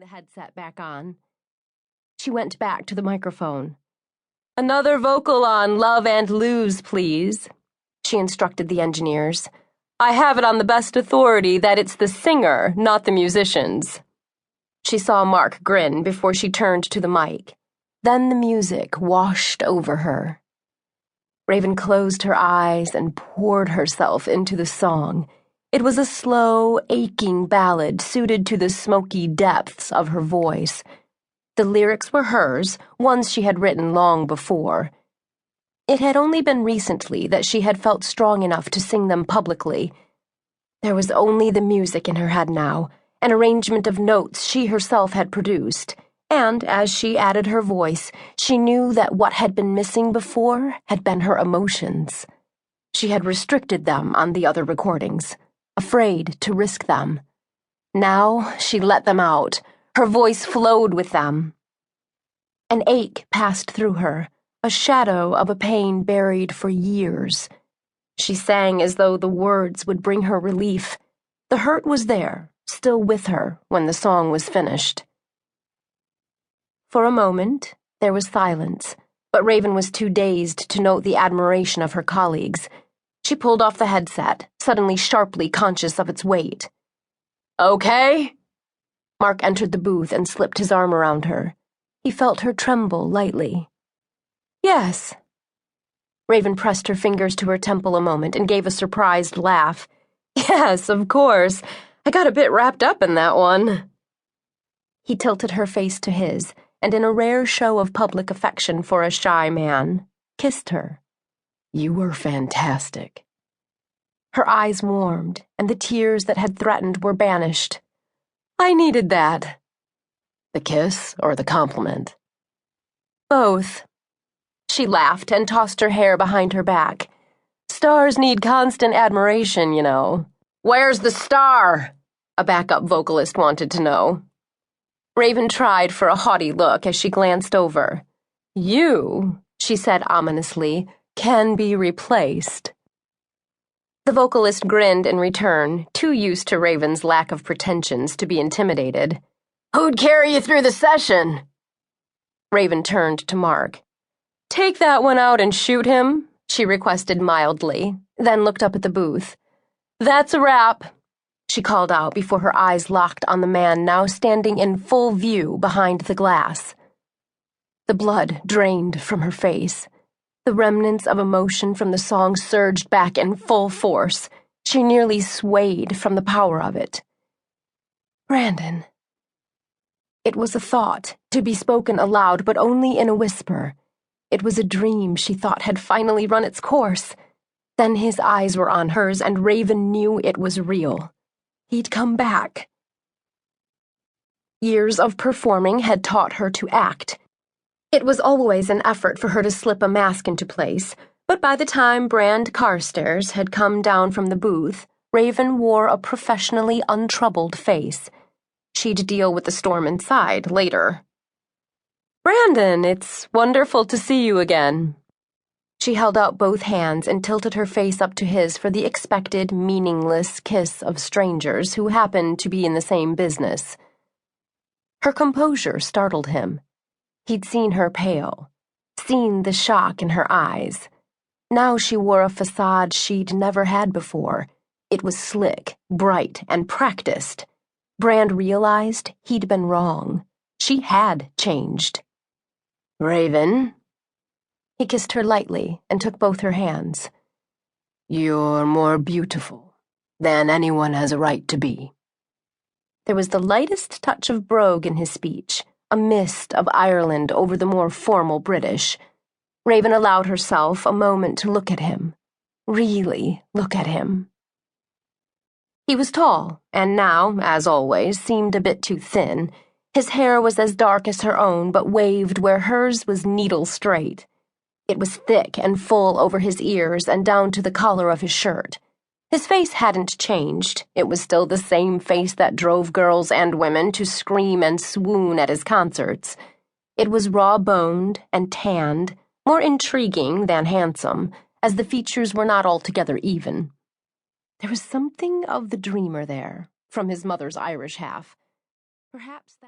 the headset back on. She went back to the microphone. "Another vocal on Love and Lose, please," she instructed the engineers. "I have it on the best authority that it's the singer, not the musicians." She saw Mark grin before she turned to the mic. Then the music washed over her. Raven closed her eyes and poured herself into the song. It was a slow, aching ballad suited to the smoky depths of her voice. The lyrics were hers, ones she had written long before. It had only been recently that she had felt strong enough to sing them publicly. There was only the music in her head now, an arrangement of notes she herself had produced, and as she added her voice, she knew that what had been missing before had been her emotions. She had restricted them on the other recordings, afraid to risk them. Now she let them out. Her voice flowed with them. An ache passed through her, a shadow of a pain buried for years. She sang as though the words would bring her relief. The hurt was there, still with her, when the song was finished. For a moment, there was silence, but Raven was too dazed to note the admiration of her colleagues. She pulled off the headset, suddenly sharply conscious of its weight. "Okay?" Mark entered the booth and slipped his arm around her. He felt her tremble lightly. "Yes." Raven pressed her fingers to her temple a moment and gave a surprised laugh. "Yes, of course. I got a bit wrapped up in that one." He tilted her face to his, and in a rare show of public affection for a shy man, kissed her. "You were fantastic." Her eyes warmed, and the tears that had threatened were banished. "I needed that." "The kiss or the compliment?" "Both." She laughed and tossed her hair behind her back. "Stars need constant admiration, you know." "Where's the star?" a backup vocalist wanted to know. Raven tried for a haughty look as she glanced over. "You," she said ominously, "can be replaced." The vocalist grinned in return, too used to Raven's lack of pretensions to be intimidated. "Who'd carry you through the session?" Raven turned to Mark. "Take that one out and shoot him," she requested mildly, then looked up at the booth. "That's a wrap," she called out before her eyes locked on the man now standing in full view behind the glass. The blood drained from her face. The remnants of emotion from the song surged back in full force. She nearly swayed from the power of it. "Brandon." It was a thought, to be spoken aloud, but only in a whisper. It was a dream she thought had finally run its course. Then his eyes were on hers, and Raven knew it was real. He'd come back. Years of performing had taught her to act. It was always an effort for her to slip a mask into place, but by the time Brandon Carstairs had come down from the booth, Raven wore a professionally untroubled face. She'd deal with the storm inside later. "Brandon, it's wonderful to see you again." She held out both hands and tilted her face up to his for the expected, meaningless kiss of strangers who happened to be in the same business. Her composure startled him. He'd seen her pale, seen the shock in her eyes. Now she wore a facade she'd never had before. It was slick, bright, and practiced. Brand realized he'd been wrong. She had changed. "Raven." He kissed her lightly and took both her hands. "You're more beautiful than anyone has a right to be." There was the lightest touch of brogue in his speech, a mist of Ireland over the more formal British. Raven allowed herself a moment to look at him. Really look at him. He was tall, and now, as always, seemed a bit too thin. His hair was as dark as her own, but waved where hers was needle straight. It was thick and full over his ears and down to the collar of his shirt. His face hadn't changed. It was still the same face that drove girls and women to scream and swoon at his concerts. It was raw-boned and tanned, more intriguing than handsome, as the features were not altogether even. There was something of the dreamer there, from his mother's Irish half. Perhaps that